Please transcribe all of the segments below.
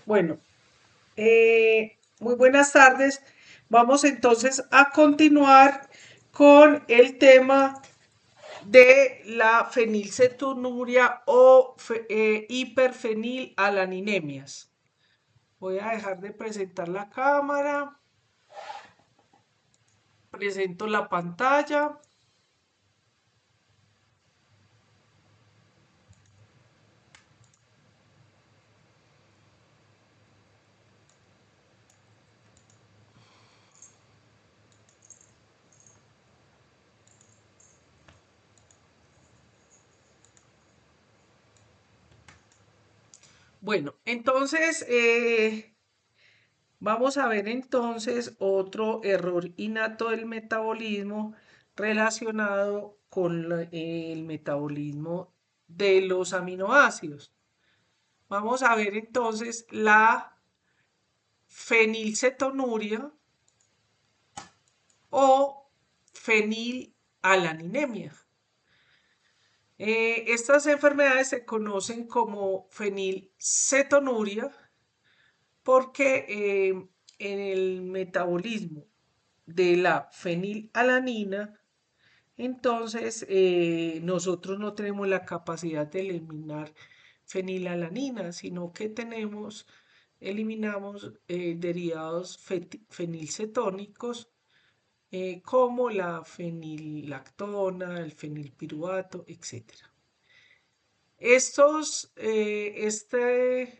Bueno, muy buenas tardes. Vamos entonces a continuar con el tema de la fenilcetonuria o hiperfenilalaniniemias. Voy a dejar de presentar la cámara, presento la pantalla. Bueno, entonces vamos a ver entonces otro error innato del metabolismo relacionado con el metabolismo de los aminoácidos. Vamos a ver entonces la fenilcetonuria o fenilalanínemia. Estas enfermedades se conocen como fenilcetonuria porque en el metabolismo de la fenilalanina, entonces nosotros no tenemos la capacidad de eliminar fenilalanina, sino que eliminamos derivados fenilcetónicos como la fenillactona, el fenilpiruvato, etcétera. Estos, esta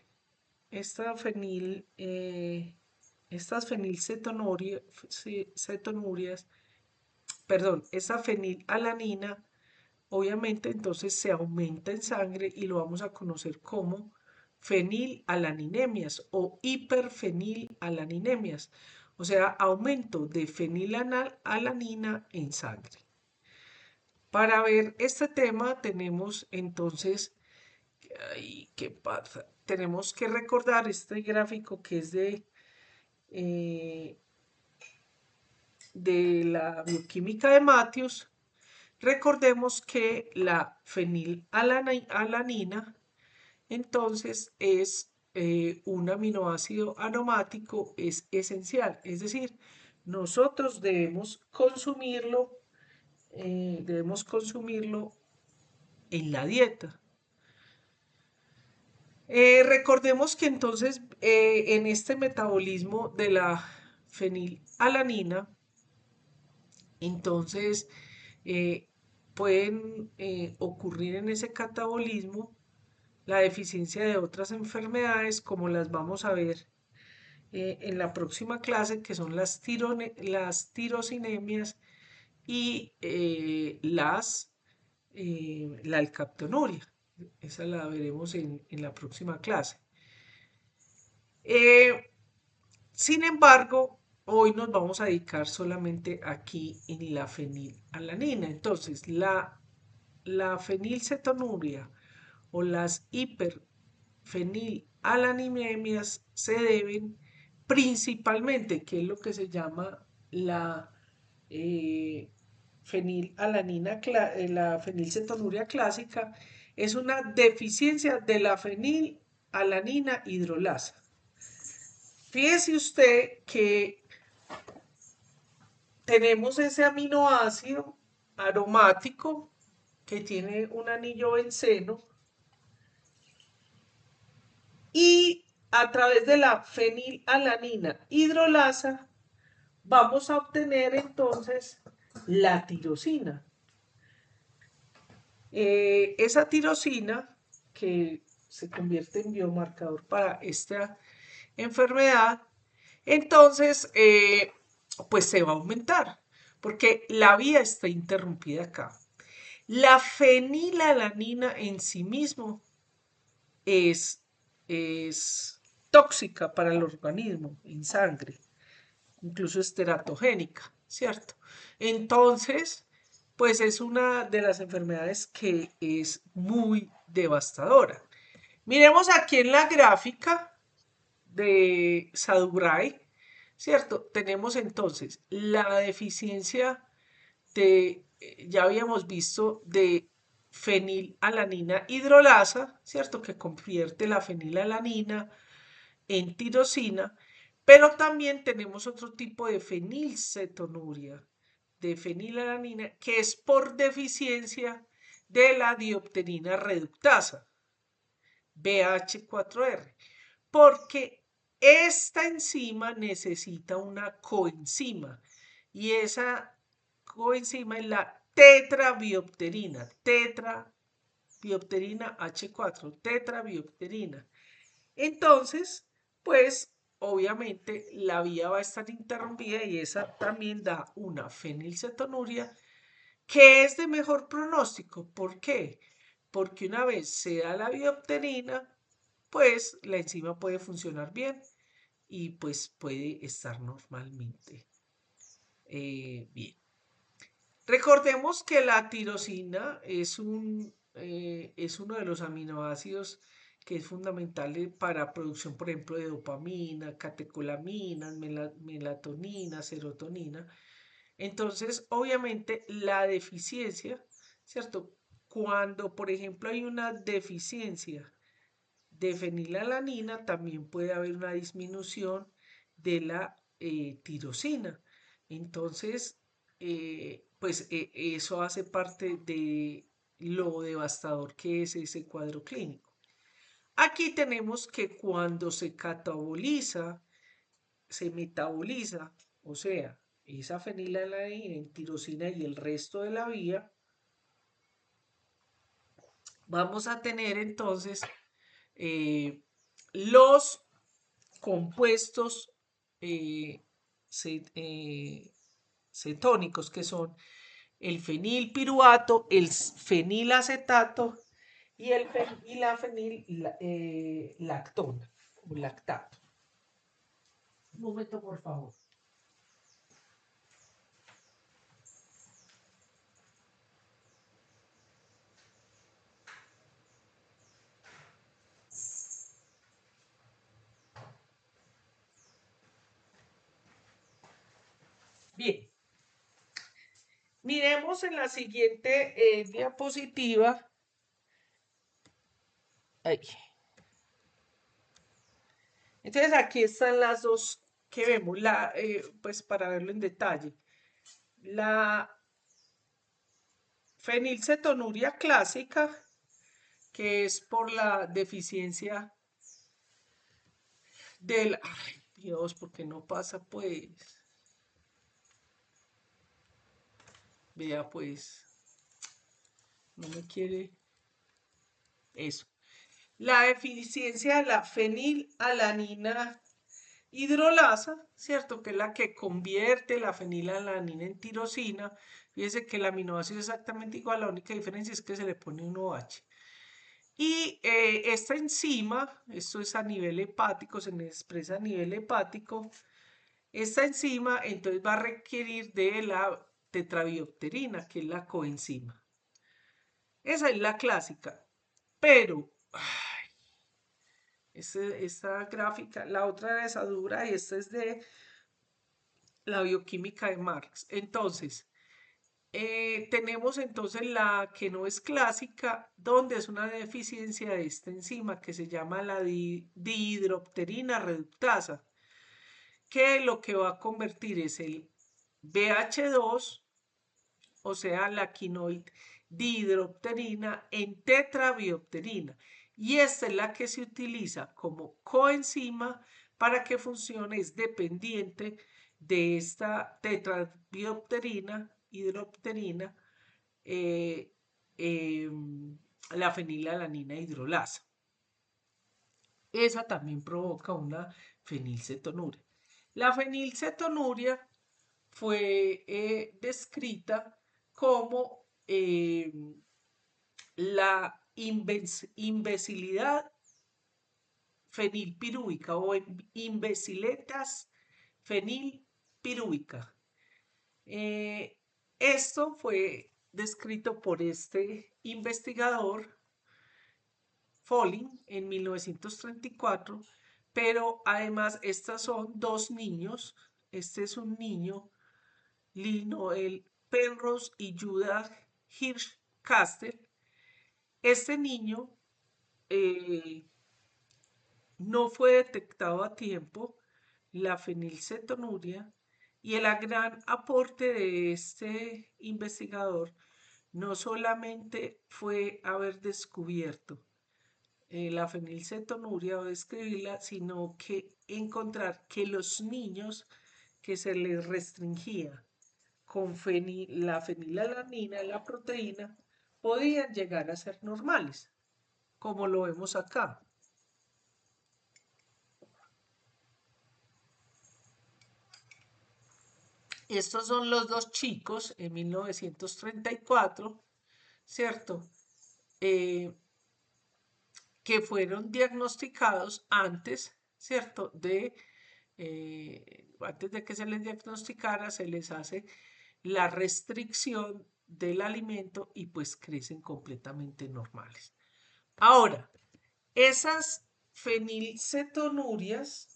fenil, estas fenilcetonurias, perdón, esa fenilalanina, obviamente entonces se aumenta en sangre y lo vamos a conocer como fenilalaninemias o hiperfenilaninemias, o sea, aumento de fenilalanina en sangre. Para ver este tema tenemos entonces, ay, ¿qué pasa? Tenemos que recordar este gráfico que es eh, de la bioquímica de Matthews. Recordemos que la fenilalanina entonces es un aminoácido aromático, es esencial, es decir, nosotros debemos consumirlo en la dieta. Recordemos que entonces en este metabolismo de la fenilalanina, entonces eh, pueden ocurrir en ese catabolismo la deficiencia de otras enfermedades como las vamos a ver en la próxima clase, que son las tirosinemias y la alcaptonuria. Esa la veremos en la próxima clase. Eh, Sin embargo, hoy nos vamos a dedicar solamente aquí en la fenilalanina. Entonces, la fenilcetonuria o las hiperfenilalaniniemias se deben principalmente, que es lo que se llama la eh, la fenilcetonuria clásica, es una deficiencia de la fenilalanina hidrolasa. Fíjese usted que tenemos ese aminoácido aromático que tiene un anillo benceno y a través de la fenilalanina hidrolasa vamos a obtener entonces la tirosina. Esa tirosina que se convierte en biomarcador para esta enfermedad, entonces pues se va a aumentar porque la vía está interrumpida acá. La fenilalanina en sí mismo es, es tóxica para el organismo en sangre, incluso es teratogénica, ¿cierto? Entonces, pues es una de las enfermedades que es muy devastadora. Miremos aquí en la gráfica de Sadubray, ¿cierto? Tenemos entonces la deficiencia ya habíamos visto, de fenilalanina hidrolasa, ¿cierto? Que convierte la fenilalanina en tirosina, pero también tenemos otro tipo de fenilcetonuria, de fenilalanina, que es por deficiencia de la diopterina reductasa, BH4R, porque esta enzima necesita una coenzima y esa coenzima es la tetrabiopterina, tetrabiopterina H4, tetrabiopterina. Entonces, pues obviamente la vía va a estar interrumpida y esa también da una fenilcetonuria que es de mejor pronóstico. ¿Por qué? Porque una vez se da la biopterina, pues la enzima puede funcionar bien y pues puede estar normalmente bien. Recordemos que la tirosina es uno de los aminoácidos que es fundamental para producción, por ejemplo, de dopamina, catecolaminas, melatonina, serotonina. Entonces, obviamente, la deficiencia, ¿cierto? Cuando, por ejemplo, hay una deficiencia de fenilalanina, también puede haber una disminución de la tirosina. Entonces, pues eso hace parte de lo devastador que es ese cuadro clínico. Aquí tenemos que cuando se cataboliza, se metaboliza, o sea, esa fenilalanina en tirosina y el resto de la vía, vamos a tener entonces eh, los compuestos eh, cetónicos, que son el fenilpiruvato, el fenilacetato y la fenillactona o lactato. Un momento, por favor. Bien, miremos en la siguiente diapositiva. Ay. Entonces aquí están las dos que vemos, pues para verlo en detalle. La fenilcetonuria clásica, que es por la deficiencia del... Ay, Dios, ¿por qué no pasa pues? Vea pues, no me quiere eso. La deficiencia de la fenilalanina hidrolasa, ¿cierto? Que es la que convierte la fenilalanina en tirosina. Fíjense que el aminoácido es exactamente igual, la única diferencia es que se le pone un OH. Y esta enzima, esto es a nivel hepático, se expresa a nivel hepático, esta enzima entonces va a requerir de la tetrabiopterina, que es la coenzima. Esa es la clásica, pero esta gráfica, la otra es dura y esta es de la bioquímica de Marx. Entonces, tenemos entonces la que no es clásica, donde es una deficiencia de esta enzima que se llama la dihidropterina reductasa, que lo que va a convertir es el BH2, o sea, la quinoid dihidropterina, en tetrabiopterina. Y esta es la que se utiliza como coenzima para que funcione, es dependiente de esta tetrabiopterina, hidropterina, eh, eh, la fenilalanina hidrolasa. Esa también provoca una fenilcetonuria. La fenilcetonuria fue descrita como la imbecilidad fenilpirúvica o imbeciletas fenilpirúvica. Esto fue descrito por este investigador Folling en 1934, pero además estas son dos niños. Este es un niño, Linoel Penrose y Judah Hirsch-Castle. Este niño eh, no fue detectado a tiempo la fenilcetonuria y el gran aporte de este investigador no solamente fue haber descubierto la fenilcetonuria o describirla, sino que encontrar que los niños que se les restringía con la fenilalanina, la proteína, podían llegar a ser normales, como lo vemos acá. Estos son los dos chicos en 1934, ¿cierto? Eh, que fueron diagnosticados ¿cierto? Antes de que se les diagnosticara, se les hace la restricción del alimento y pues crecen completamente normales. Ahora, esas fenilcetonurias,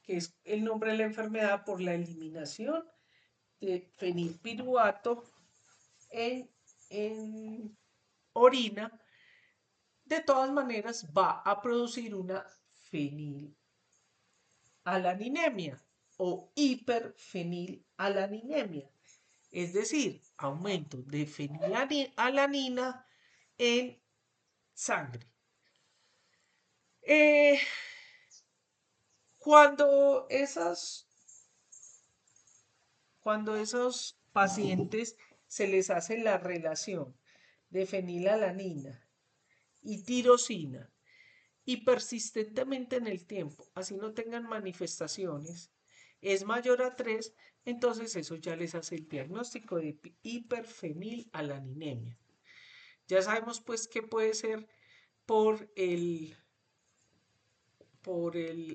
que es el nombre de la enfermedad por la eliminación de fenilpiruvato en orina, de todas maneras va a producir una fenilalaninemiia o hiperfenilalaninemiia, es decir, aumento de fenilalanina en sangre. Eh, cuando, cuando esos pacientes se les hace la relación de fenilalanina y tirosina y persistentemente en el tiempo, así no tengan manifestaciones, es mayor a 3, entonces eso ya les hace el diagnóstico de hiperfenilalanemia. Ya sabemos pues que puede ser por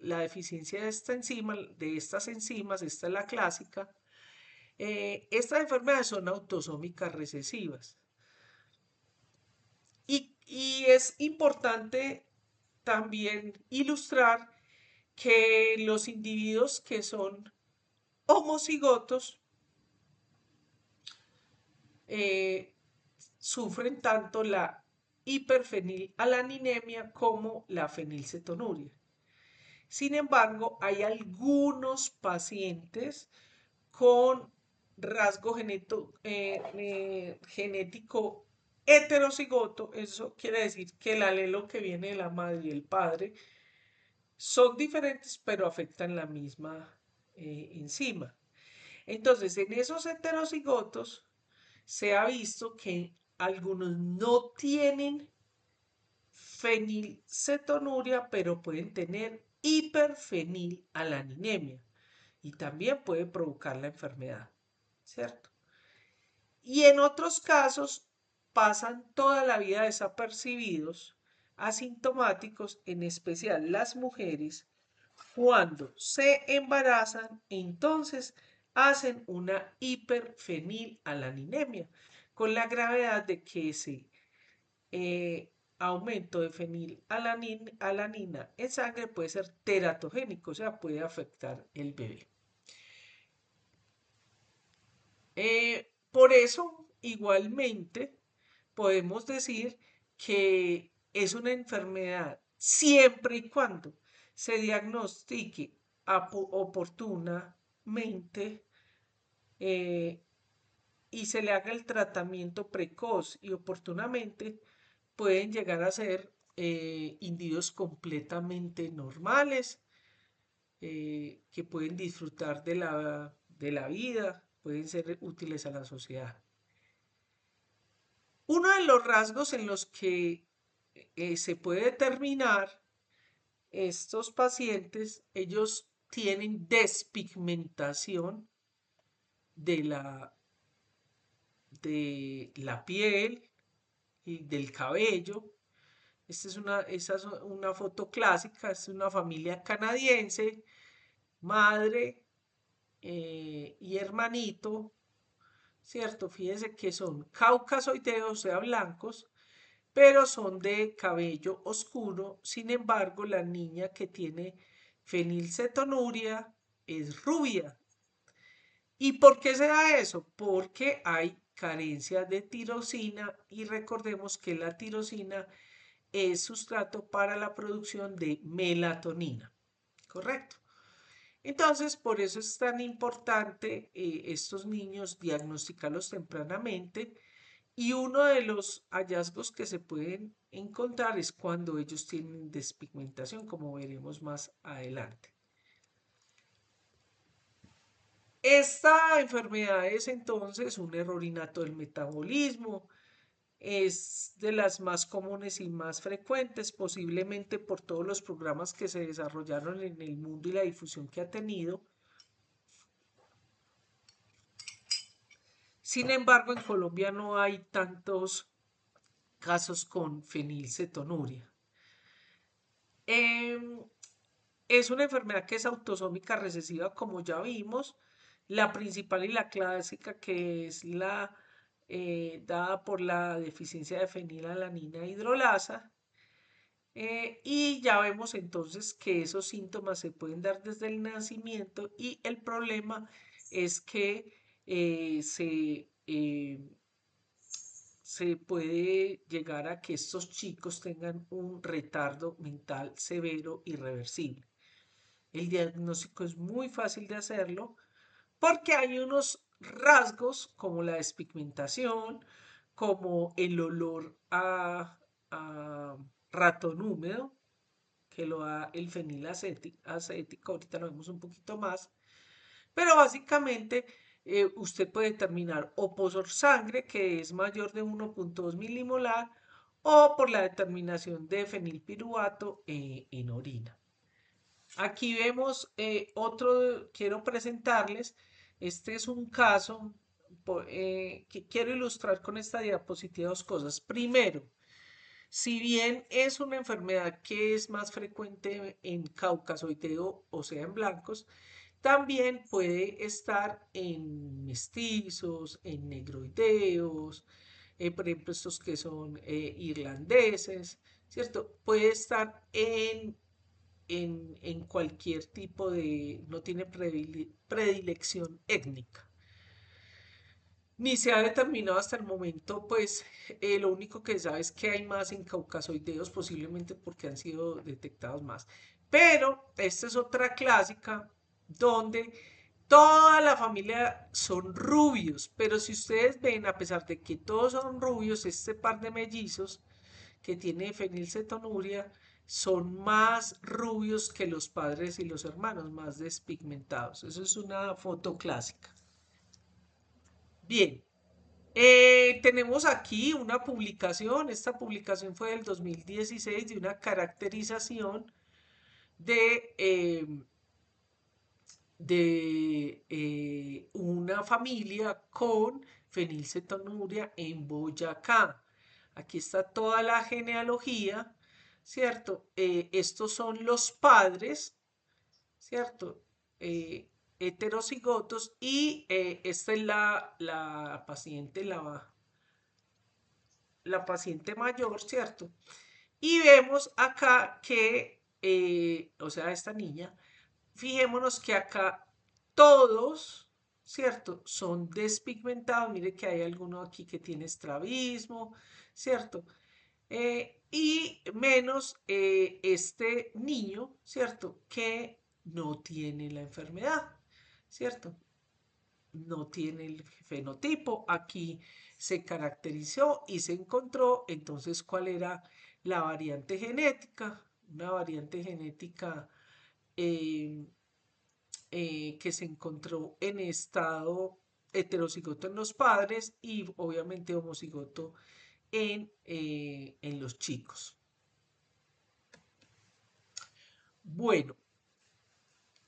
la deficiencia de esta enzima, de estas enzimas, esta es la clásica. Estas enfermedades son autosómicas recesivas. Y es importante también ilustrar que los individuos que son homocigotos eh, sufren tanto la hiperfenilalanemia como la fenilcetonuria. Sin embargo, hay algunos pacientes con rasgo genético heterocigoto, eso quiere decir que el alelo que viene de la madre y el padre son diferentes, pero afectan la misma enzima. Entonces, en esos heterocigotos se ha visto que algunos no tienen fenilcetonuria, pero pueden tener hiperfenilalanemia y también puede provocar la enfermedad, ¿cierto? Y en otros casos pasan toda la vida desapercibidos, asintomáticos, en especial las mujeres, cuando se embarazan, entonces hacen una hiperfenilalanemia, con la gravedad de que ese aumento de fenilalanina en sangre puede ser teratogénico, o sea, puede afectar el bebé. Por eso, igualmente, podemos decir que es una enfermedad siempre y cuando se diagnostique oportunamente eh, y se le haga el tratamiento precoz y oportunamente, pueden llegar a ser individuos completamente normales, que pueden disfrutar de la vida, pueden ser útiles a la sociedad. Uno de los rasgos en los que se puede determinar estos pacientes, ellos tienen despigmentación de la piel y del cabello. Esa es una foto clásica, es una familia canadiense, madre y hermanito, ¿cierto? Fíjense que son caucasoideos, o sea, blancos, pero son de cabello oscuro. Sin embargo, la niña que tiene fenilcetonuria es rubia. ¿Y por qué se da eso? Porque hay carencia de tirosina y recordemos que la tirosina es sustrato para la producción de melatonina, ¿correcto? Entonces, por eso es tan importante estos niños diagnosticarlos tempranamente y uno de los hallazgos que se pueden encontrar es cuando ellos tienen despigmentación, como veremos más adelante. Esta enfermedad es entonces un error innato del metabolismo, es de las más comunes y más frecuentes, posiblemente por todos los programas que se desarrollaron en el mundo y la difusión que ha tenido. Sin embargo, en Colombia no hay tantos casos con fenilcetonuria. Em, es una enfermedad que es autosómica recesiva, como ya vimos. La principal y la clásica, que es la dada por la deficiencia de fenilalanina hidrolasa. Y ya vemos entonces que esos síntomas se pueden dar desde el nacimiento y el problema es que se puede llegar a que estos chicos tengan un retardo mental severo irreversible. El diagnóstico es muy fácil de hacerlo porque hay unos rasgos como la despigmentación, como el olor a ratón húmedo, que lo da el fenilacético, ahorita lo vemos un poquito más, pero básicamente usted puede determinar o por sangre, que es mayor de 1,2 milimolar, o por la determinación de fenilpiruvato en orina. Aquí vemos otro, quiero presentarles, este es un caso que quiero ilustrar con esta diapositiva dos cosas. Primero, si bien es una enfermedad que es más frecuente en caucasoideo, o sea, en blancos, también puede estar en mestizos, en negroideos, por ejemplo, estos que son irlandeses, ¿cierto? Puede estar en cualquier tipo de, no tiene predilección étnica. Ni se ha determinado hasta el momento, pues lo único que se sabe es que hay más en caucasoideos, posiblemente porque han sido detectados más. Pero esta es otra clásica donde toda la familia son rubios, pero si ustedes ven, a pesar de que todos son rubios, este par de mellizos que tiene fenilcetonuria son más rubios que los padres y los hermanos, más despigmentados. Eso es una foto clásica. Bien, tenemos aquí una publicación, esta publicación fue del 2016 de una caracterización de una familia con fenilcetonuria en Boyacá. Aquí está toda la genealogía, ¿cierto? Estos son los padres, ¿cierto? Heterocigotos y esta es la paciente, la paciente mayor, ¿cierto? Y vemos acá que, o sea, esta niña, fijémonos que acá todos, ¿cierto? Son despigmentados. Mire que hay alguno aquí que tiene estrabismo, ¿cierto? Y menos este niño, ¿cierto? Que no tiene la enfermedad, ¿cierto? No tiene el fenotipo. Aquí se caracterizó y se encontró entonces cuál era la variante genética. Una variante genética eh, que se encontró en estado heterocigoto en los padres y obviamente homocigoto en los chicos. Bueno,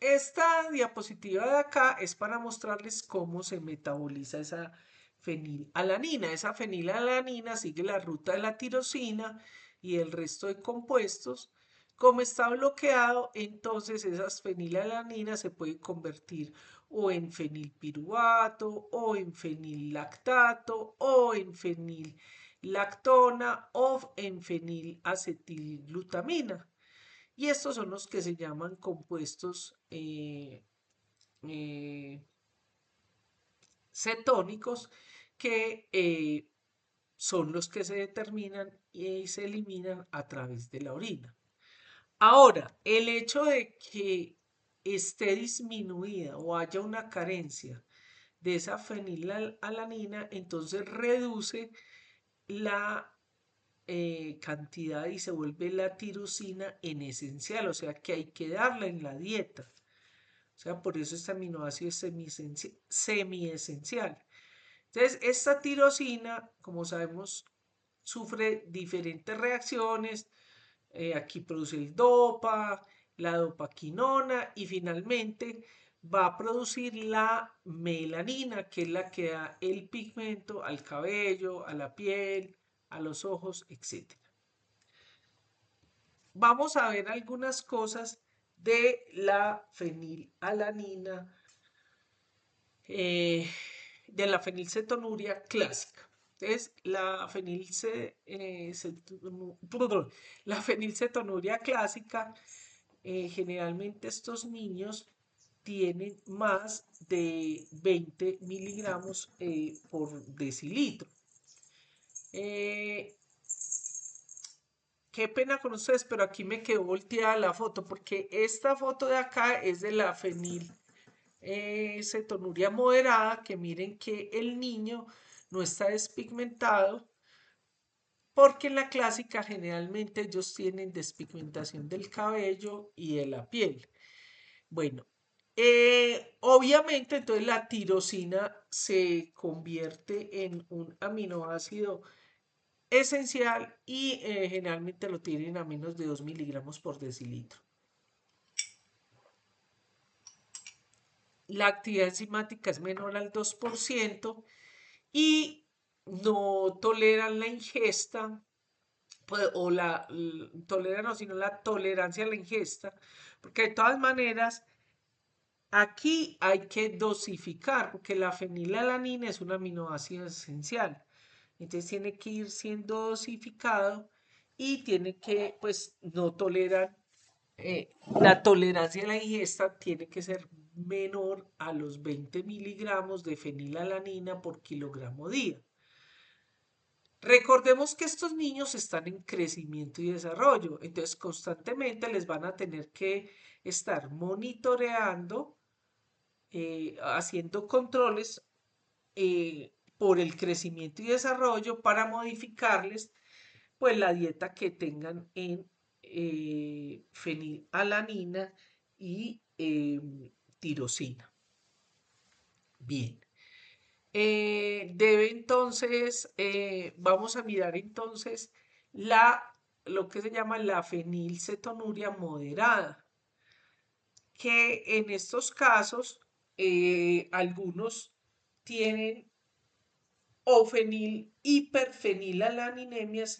esta diapositiva de acá es para mostrarles cómo se metaboliza esa fenilalanina. Esa fenilalanina sigue la ruta de la tirosina y el resto de compuestos. Como está bloqueado, entonces esas fenilalaninas se pueden convertir o en fenilpiruvato, o en fenillactato, o en fenillactona, o en fenilacetilglutamina. Y estos son los que se llaman compuestos eh, cetónicos, que son los que se determinan y se eliminan a través de la orina. Ahora, el hecho de que esté disminuida o haya una carencia de esa fenilalanina, entonces reduce la cantidad y se vuelve la tirosina en esencial, o sea que hay que darla en la dieta. O sea, por eso este aminoácido es semiesencial. Entonces, esta tirosina, como sabemos, sufre diferentes reacciones. Aquí produce el dopa, la dopaquinona y finalmente va a producir la melanina, que es la que da el pigmento al cabello, a la piel, a los ojos, etc. Vamos a ver algunas cosas de la fenilalanina, eh, de la fenilcetonuria clásica. Entonces, la fenilcetonuria clásica, generalmente estos niños tienen más de 20 miligramos por decilitro. Eh, Qué pena con ustedes, pero aquí me quedó volteada la foto, porque esta foto de acá es de la fenil cetonuria moderada, que miren que el niño no está despigmentado, porque en la clásica generalmente ellos tienen despigmentación del cabello y de la piel. Bueno, obviamente entonces la tirosina se convierte en un aminoácido esencial y generalmente lo tienen a menos de 2 miligramos por decilitro. La actividad enzimática es menor al 2% y no toleran la ingesta, pues, o toleran o sino la tolerancia a la ingesta, porque de todas maneras aquí hay que dosificar, porque la fenilalanina es un aminoácido esencial. Entonces tiene que ir siendo dosificado y tiene que, pues, no tolerar, la tolerancia a la ingesta tiene que ser menor a los 20 miligramos de fenilalanina por kilogramo día. Recordemos que estos niños están en crecimiento y desarrollo, entonces constantemente les van a tener que estar monitoreando, haciendo controles por el crecimiento y desarrollo para modificarles pues la dieta que tengan en fenilalanina y tirosina. Bien. Debe entonces, vamos a mirar entonces lo que se llama la fenilcetonuria moderada, que en estos casos algunos tienen o fenil hiperfenilalaninemias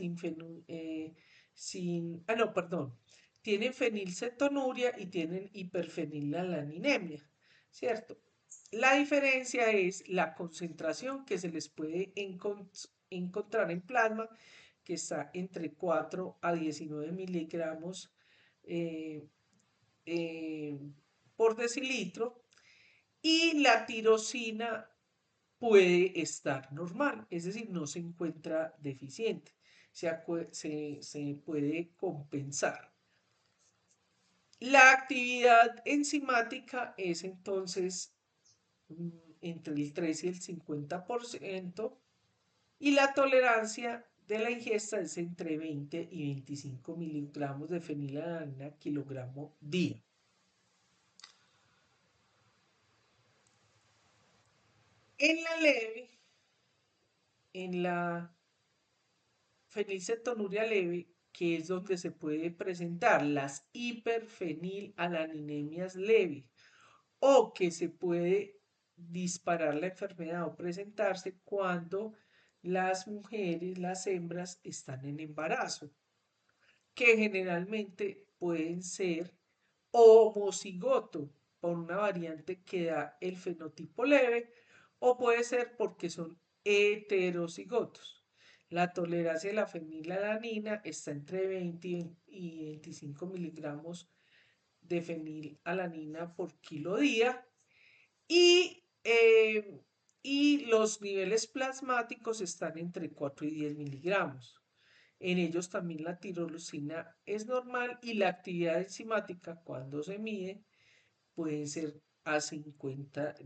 no, perdón, tienen fenilcetonuria y tienen hiperfenilalanemia, ¿cierto? La diferencia es la concentración que se les puede encontrar en plasma, que está entre 4 a 19 miligramos eh, eh, por decilitro, y la tirosina puede estar normal, es decir, no se encuentra deficiente, se puede compensar. La actividad enzimática es entonces entre el 3 y el 50% y la tolerancia de la ingesta es entre 20 y 25 miligramos de fenilalanina kilogramo día. En la leve, en la fenilcetonuria leve, que es donde se puede presentar las hiperfenilalaniniemias leves o que se puede disparar la enfermedad o presentarse cuando las mujeres, las hembras, están en embarazo, que generalmente pueden ser homocigoto por una variante que da el fenotipo leve o puede ser porque son heterocigotos. La tolerancia de la fenilalanina está entre 20 y 25 miligramos de fenilalanina por kilo día y, y los niveles plasmáticos están entre 4 y 10 miligramos. En ellos también la tirosina es normal y la actividad enzimática cuando se mide puede ser a 50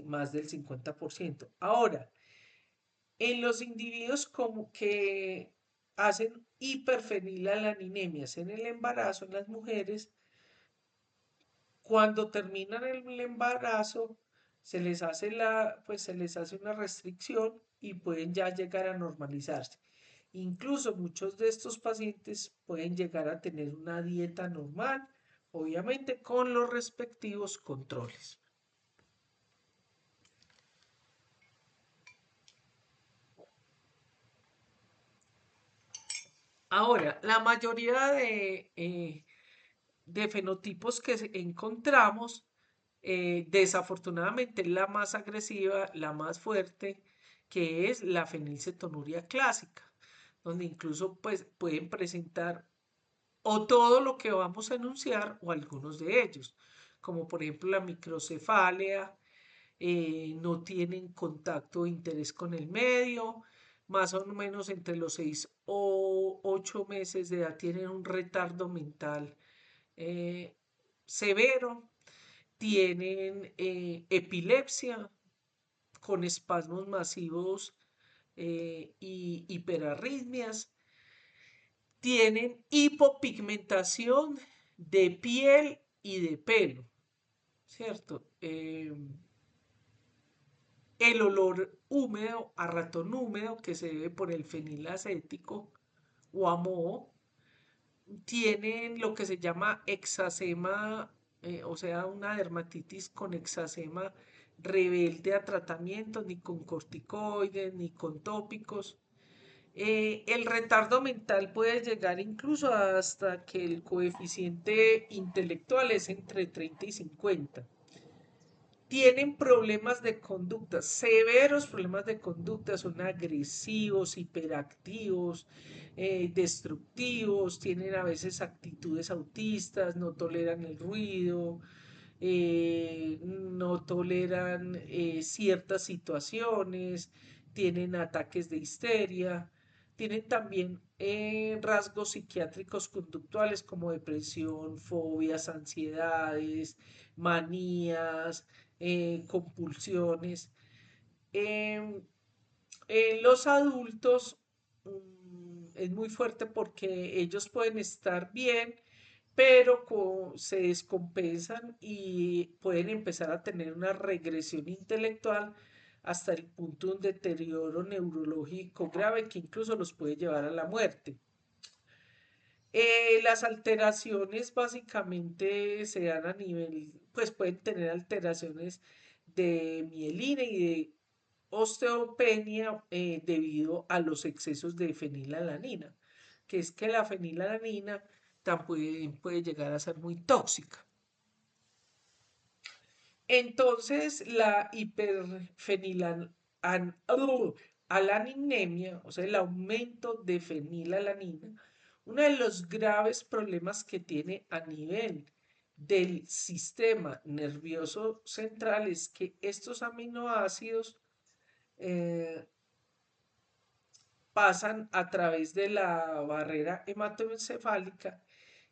más del 50%. Ahora, en los individuos como que hacen hiperfenilalaniniemias en el embarazo, en las mujeres, cuando terminan el embarazo, pues se les hace una restricción y pueden ya llegar a normalizarse. Incluso muchos de estos pacientes pueden llegar a tener una dieta normal, obviamente con los respectivos controles. Ahora, la mayoría de fenotipos que encontramos, desafortunadamente la más agresiva, la más fuerte, que es la fenilcetonuria clásica, donde incluso pues, pueden presentar o todo lo que vamos a enunciar o algunos de ellos, como por ejemplo la microcefalia, no tienen contacto o interés con el medio, más o menos entre los 6 o 8 meses de edad tienen un retardo mental severo, tienen epilepsia con espasmos masivos y hiperarritmias, tienen hipopigmentación de piel y de pelo, ¿cierto? El olor húmedo a ratón húmedo que se debe por el fenilacético o a moho, tienen lo que se llama exasema, o sea, una dermatitis con exasema rebelde a tratamientos, ni con corticoides, ni con tópicos. El retardo mental puede llegar incluso hasta que el coeficiente intelectual es entre 30 y 50. Tienen problemas de conducta, severos problemas de conducta, son agresivos, hiperactivos, destructivos, tienen a veces actitudes autistas, no toleran el ruido, no toleran ciertas situaciones, tienen ataques de histeria, tienen también rasgos psiquiátricos conductuales como depresión, fobias, ansiedades, manías, compulsiones. Em, en los adultos es muy fuerte porque ellos pueden estar bien, pero se descompensan y pueden empezar a tener una regresión intelectual hasta el punto de un deterioro neurológico grave que incluso los puede llevar a la muerte. Las alteraciones básicamente se dan a nivel, pues pueden tener alteraciones de mielina y de osteopenia debido a los excesos de fenilalanina, que es que la fenilalanina también puede llegar a ser muy tóxica. Entonces, la hiperfenilalanemia, o sea, el aumento de fenilalanina, uno de los graves problemas que tiene a nivel del sistema nervioso central es que estos aminoácidos eh, pasan a través de la barrera hematoencefálica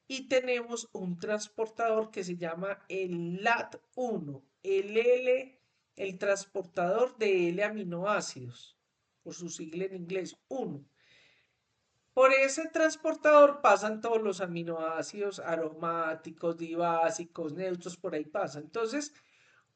y tenemos un transportador que se llama el LAT1, el transportador de L-aminoácidos, por su sigla en inglés, 1. Por ese transportador pasan todos los aminoácidos aromáticos, dibásicos, neutros, por ahí pasan. Entonces,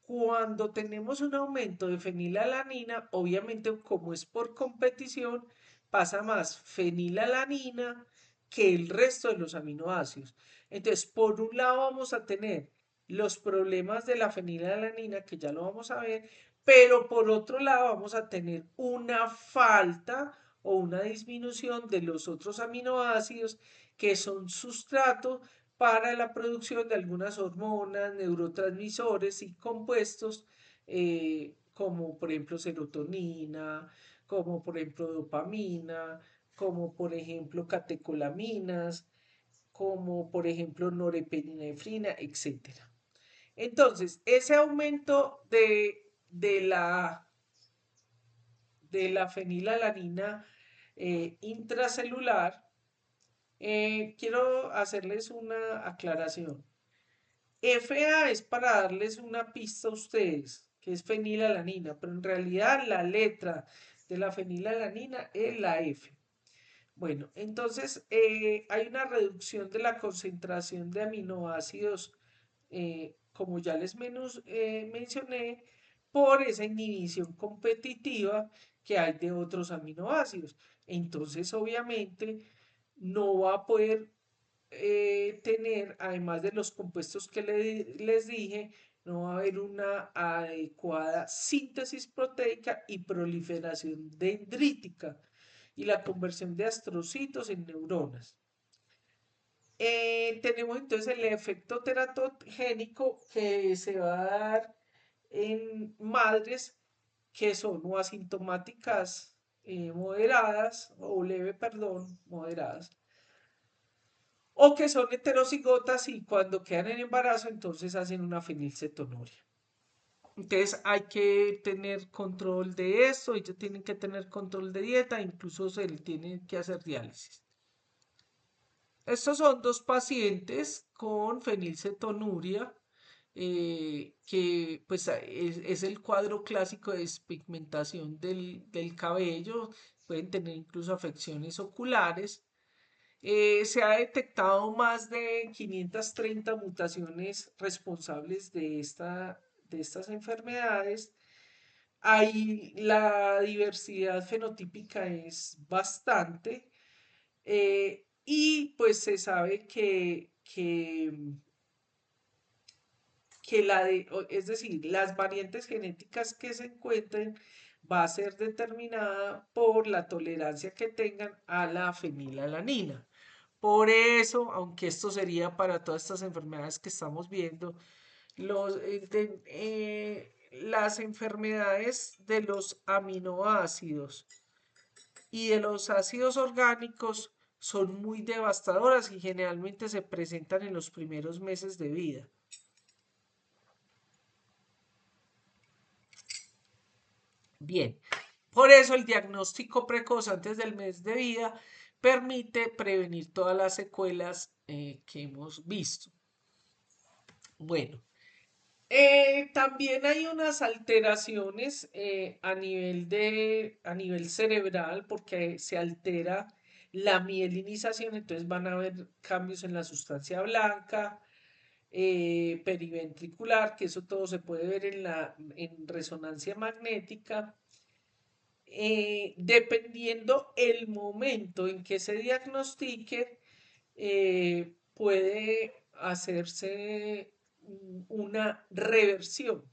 cuando tenemos un aumento de fenilalanina, obviamente como es por competición, pasa más fenilalanina que el resto de los aminoácidos. Entonces, por un lado vamos a tener los problemas de la fenilalanina, que ya lo vamos a ver, pero por otro lado vamos a tener una falta o una disminución de los otros aminoácidos que son sustrato para la producción de algunas hormonas, neurotransmisores y compuestos como por ejemplo serotonina, como por ejemplo dopamina, como por ejemplo catecolaminas, como por ejemplo norepinefrina, etcétera. Entonces, ese aumento de la fenilalanina intracelular Quiero hacerles una aclaración. FA es para darles una pista a ustedes, que es fenilalanina, pero en realidad la letra de la fenilalanina es la F. Bueno, entonces hay una reducción de la concentración de aminoácidos, como ya les mencioné, por esa inhibición competitiva que hay de otros aminoácidos. Entonces, obviamente, no va a poder tener, además de los compuestos que les dije, no va a haber una adecuada síntesis proteica y proliferación dendrítica y la conversión de astrocitos en neuronas. Tenemos entonces el efecto teratogénico que se va a dar en madres que son o asintomáticas moderadas o leve, perdón, moderadas, o que son heterocigotas y cuando quedan en embarazo entonces hacen una fenilcetonuria. Entonces hay que tener control de esto, ellos tienen que tener control de dieta, incluso se le tiene que hacer diálisis. Estos son dos pacientes con fenilcetonuria, que pues es el cuadro clásico de despigmentación del cabello, pueden tener incluso afecciones oculares. Se ha detectado más de 530 mutaciones responsables de estas enfermedades. Ahí la diversidad fenotípica es bastante, y pues se sabe es decir, las variantes genéticas que se encuentren va a ser determinada por la tolerancia que tengan a la fenilalanina. Por eso, aunque esto sería para todas estas enfermedades que estamos viendo, las enfermedades de los aminoácidos y de los ácidos orgánicos son muy devastadoras y generalmente se presentan en los primeros meses de vida. Bien, por eso el diagnóstico precoz antes del mes de vida permite prevenir todas las secuelas que hemos visto. Bueno, también hay unas alteraciones a nivel cerebral porque se altera la mielinización, entonces van a haber cambios en la sustancia blanca, periventricular, que eso todo se puede ver en resonancia magnética. Dependiendo el momento en que se diagnostique, puede hacerse una reversión,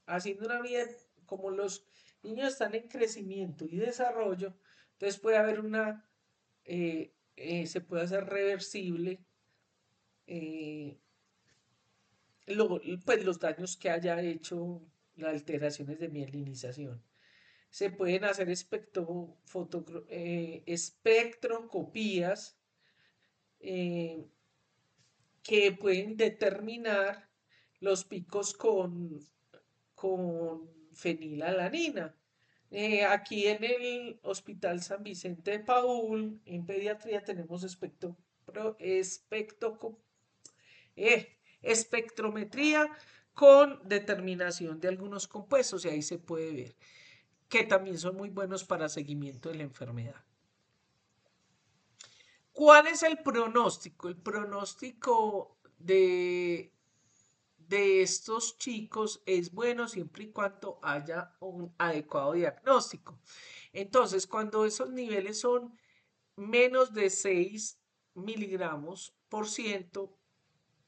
haciendo una vida como los niños están en crecimiento y desarrollo, entonces puede haber se puede hacer reversible, eh, pues los daños que haya hecho las alteraciones de mielinización. Se pueden hacer espectroscopías, eh, que pueden determinar los picos con fenilalanina. Aquí en el Hospital San Vicente de Paúl, en pediatría, tenemos espectrometría con determinación de algunos compuestos y ahí se puede ver que también son muy buenos para seguimiento de la enfermedad. ¿Cuál es el pronóstico? El pronóstico de estos chicos es bueno siempre y cuando haya un adecuado diagnóstico. Entonces, cuando esos niveles son menos de 6 miligramos por ciento,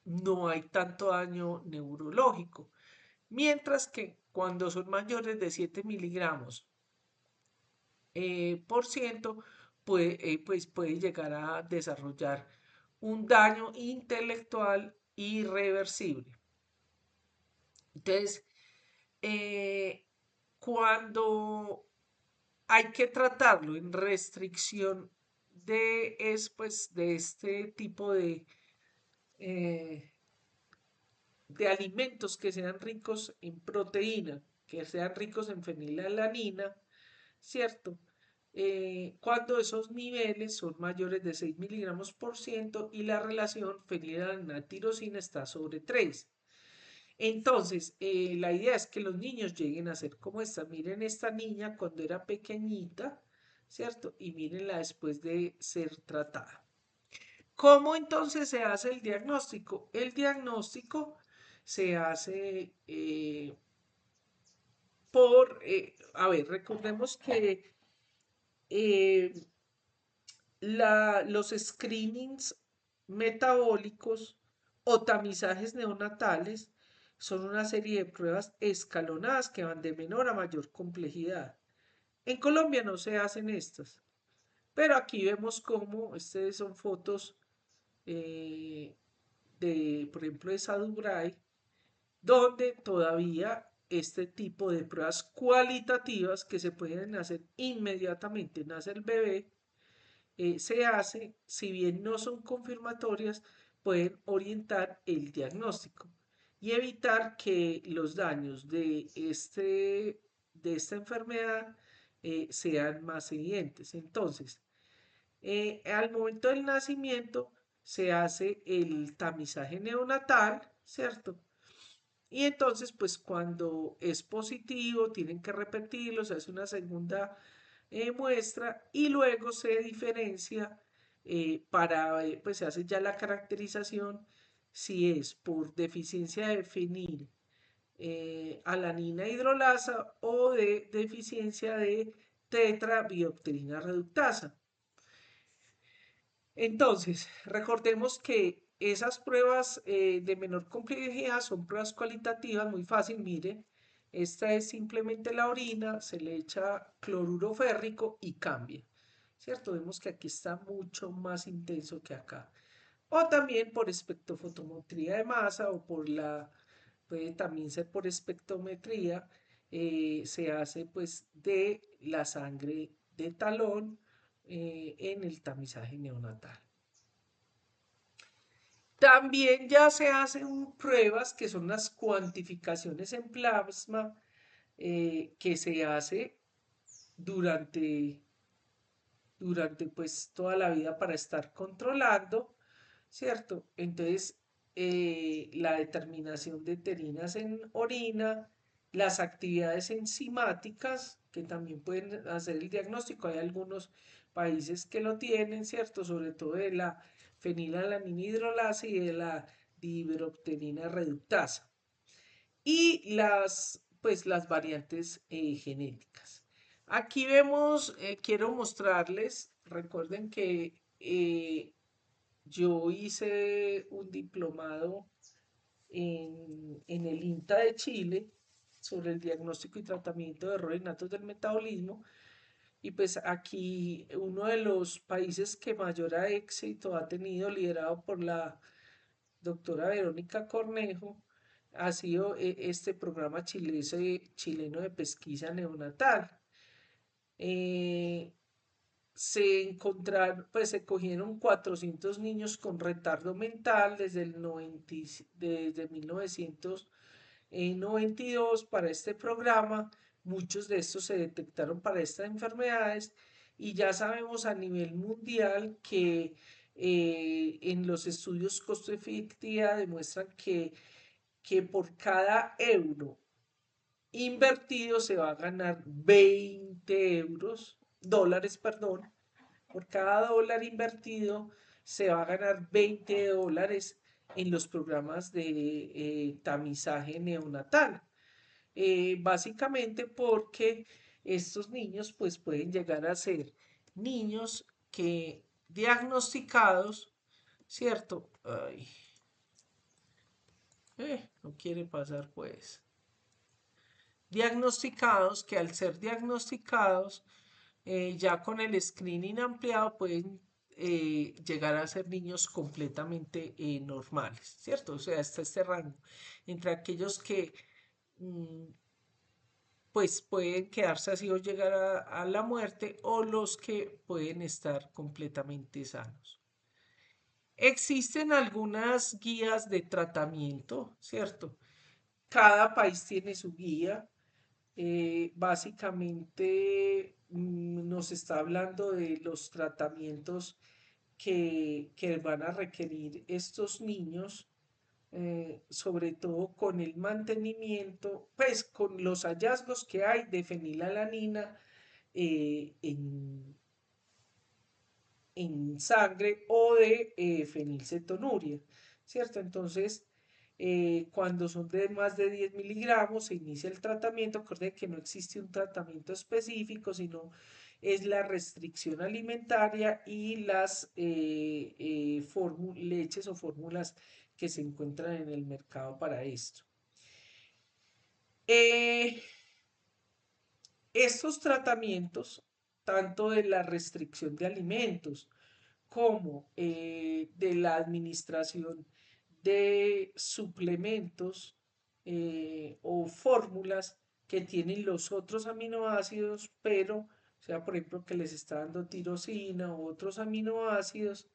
no hay tanto daño neurológico. Mientras que cuando son mayores de 7 miligramos por ciento, pues puede llegar a desarrollar un daño intelectual irreversible. Entonces, eh, cuando hay que tratarlo en restricción pues, de este tipo eh, de alimentos que sean ricos en proteína, que sean ricos en fenilalanina, ¿cierto? cuando esos niveles son mayores de 6 miligramos por ciento y la relación fenilalanina-tirosina está sobre 3. Entonces, la idea es que los niños lleguen a ser como esta. Miren esta niña cuando era pequeñita, ¿cierto? Y mírenla después de ser tratada. ¿Cómo entonces se hace el diagnóstico? El diagnóstico se hace a ver, recordemos que eh, los screenings metabólicos o tamizajes neonatales son una serie de pruebas escalonadas que van de menor a mayor complejidad. En Colombia no se hacen estas, pero aquí vemos cómo, estas son fotos eh, por ejemplo, de Sadubray, donde todavía este tipo de pruebas cualitativas que se pueden hacer inmediatamente, nace el bebé, se hace, si bien no son confirmatorias, pueden orientar el diagnóstico y evitar que los daños de esta enfermedad sean más evidentes. Entonces, al momento del nacimiento se hace el tamizaje neonatal, ¿cierto? Y entonces, pues cuando es positivo, tienen que repetirlo, se hace una segunda muestra y luego se diferencia pues se hace ya la caracterización si es por deficiencia de fenil, alanina hidrolasa o de deficiencia de tetrabiopterina reductasa. Entonces, recordemos que esas pruebas de menor complejidad son pruebas cualitativas muy fácil. Mire, esta es simplemente la orina, se le echa cloruro férrico y cambia. ¿Cierto? Vemos que aquí está mucho más intenso que acá. O también por espectrofotometría de masa o puede también ser por espectrometría, se hace pues de la sangre de talón en el tamizaje neonatal. También ya se hacen pruebas que son las cuantificaciones en plasma que se hace durante, durante pues toda la vida para estar controlando, ¿cierto? Entonces, la determinación de terinas en orina, las actividades enzimáticas, que también pueden hacer el diagnóstico. Hay algunos países que lo tienen, ¿cierto? Sobre todo de la fenilalanina hidrolasa y de la dihidroopterina reductasa. Y pues, las variantes genéticas. Aquí vemos, quiero mostrarles, recuerden que yo hice un diplomado en el INTA de Chile sobre el diagnóstico y tratamiento de errores natos del metabolismo. Y pues aquí uno de los países que mayor éxito ha tenido, liderado por la doctora Verónica Cornejo, ha sido este programa chileno de pesquisa neonatal. Eh, pues se cogieron 400 niños con retardo mental desde 1992 para este programa. Muchos de estos se detectaron para estas enfermedades y ya sabemos a nivel mundial que en los estudios costo-efectividad demuestran que por cada euro invertido se va a ganar 20 dólares, perdón. Por cada dólar invertido se va a ganar 20 dólares en los programas de tamizaje neonatal. Básicamente porque estos niños pues pueden llegar a ser niños que diagnosticados, ¿cierto? Ay, no quiere pasar pues. Diagnosticados que al ser diagnosticados ya con el screening ampliado pueden llegar a ser niños completamente normales, ¿cierto? O sea, está este rango entre aquellos que mm, pues pueden quedarse así o llegar a la muerte o los que pueden estar completamente sanos. Existen algunas guías de tratamiento, ¿cierto? Cada país tiene su guía. básicamente nos está hablando de los tratamientos que van a requerir estos niños, sobre todo con el mantenimiento, pues con los hallazgos que hay de fenilalanina en sangre o de fenilcetonuria, ¿cierto? Entonces, cuando son de más de 10 miligramos, se inicia el tratamiento. Recuerde que no existe un tratamiento específico, sino es la restricción alimentaria y las leches o fórmulas que se encuentran en el mercado para esto. Eh, Estos tratamientos, tanto de la restricción de alimentos como de la administración de suplementos o fórmulas que tienen los otros aminoácidos, pero, o sea, por ejemplo, que les está dando tirosina u otros aminoácidos,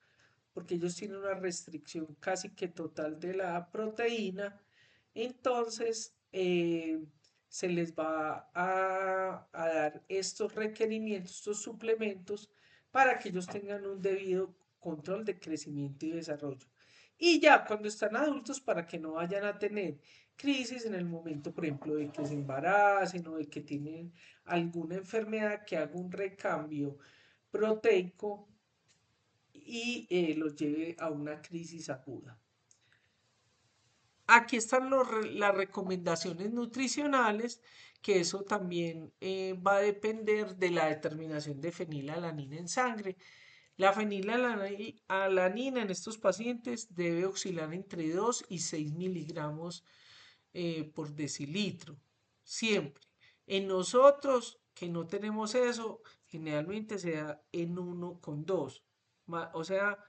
porque ellos tienen una restricción casi que total de la proteína, entonces se les va a dar estos requerimientos, estos suplementos, para que ellos tengan un debido control de crecimiento y desarrollo. Y ya cuando están adultos, para que no vayan a tener crisis en el momento, por ejemplo, de que se embaracen o de que tienen alguna enfermedad que haga un recambio proteico y los lleve a una crisis aguda. Aquí están las recomendaciones nutricionales, que eso también va a depender de la determinación de fenilalanina en sangre. La fenilalanina en estos pacientes debe oscilar entre 2 y 6 miligramos por decilitro, siempre. En nosotros, que no tenemos eso, generalmente se da en 1,2. O sea,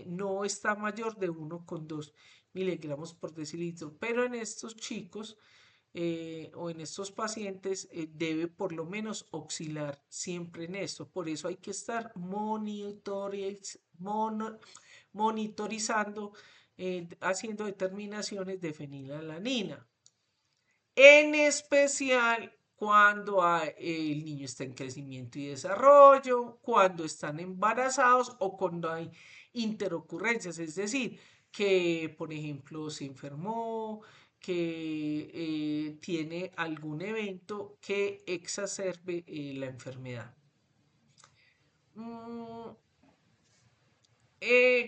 no está mayor de 1,2 miligramos por decilitro, pero en estos chicos o en estos pacientes debe por lo menos oscilar siempre en esto. Por eso hay que estar monitorizando, haciendo determinaciones de fenilalanina. En especial cuando el niño está en crecimiento y desarrollo, cuando están embarazados o cuando hay interocurrencias, es decir, que por ejemplo se enfermó, que tiene algún evento que exacerbe la enfermedad. Mm,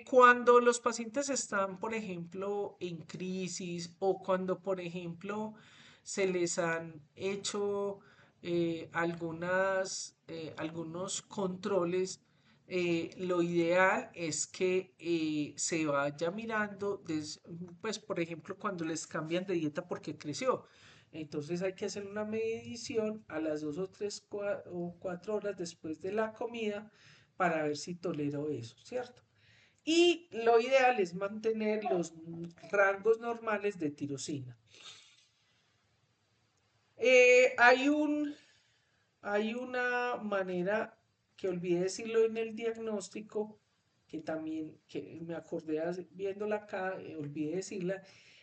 cuando los pacientes están, por ejemplo, en crisis o cuando, por ejemplo, se les han hecho algunos controles, lo ideal es que se vaya mirando, pues, por ejemplo, cuando les cambian de dieta porque creció. Entonces hay que hacer una medición a las 2 o 3 o 4 horas después de la comida para ver si tolero eso, ¿cierto? Y lo ideal es mantener los rangos normales de tirosina. Eh, hay un, Hay una manera que olvidé decirlo en el diagnóstico, que también que me acordé viéndola acá, olvidé decirla,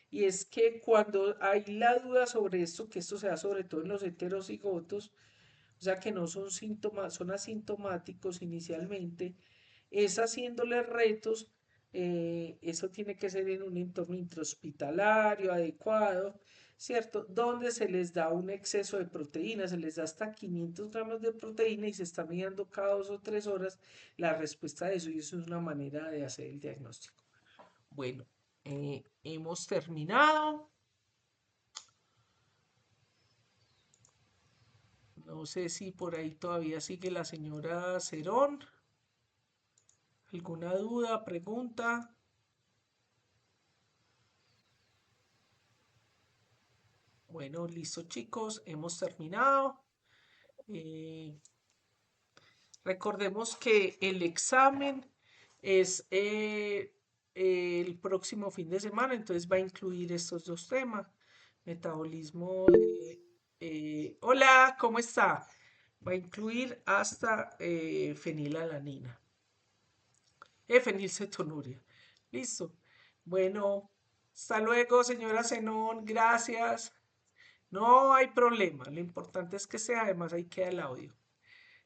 y es que cuando hay la duda sobre esto, que esto se da sobre todo en los heterocigotos, o sea que no son síntomas, son asintomáticos inicialmente, es haciéndole retos. Eso tiene que ser en un entorno intrahospitalario adecuado, ¿cierto? Donde se les da un exceso de proteína, se les da hasta 500 gramos de proteína y se está midiendo cada 2 o 3 horas la respuesta de eso, y eso es una manera de hacer el diagnóstico. Bueno, hemos terminado. No sé si por ahí todavía sigue la señora Cerón. ¿Alguna duda, pregunta? Bueno, listo chicos, hemos terminado. Eh, Recordemos que el examen es el próximo fin de semana, entonces va a incluir estos dos temas. Metabolismo. Hola, ¿cómo está? Va a incluir hasta fenilalanina. Fenilcetonuria. Listo. Bueno, hasta luego, señora Zenón. Gracias. No hay problema. Lo importante es que sea, además ahí queda el audio.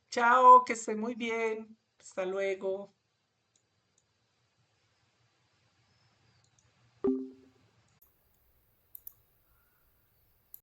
Chao, que esté muy bien. Hasta luego.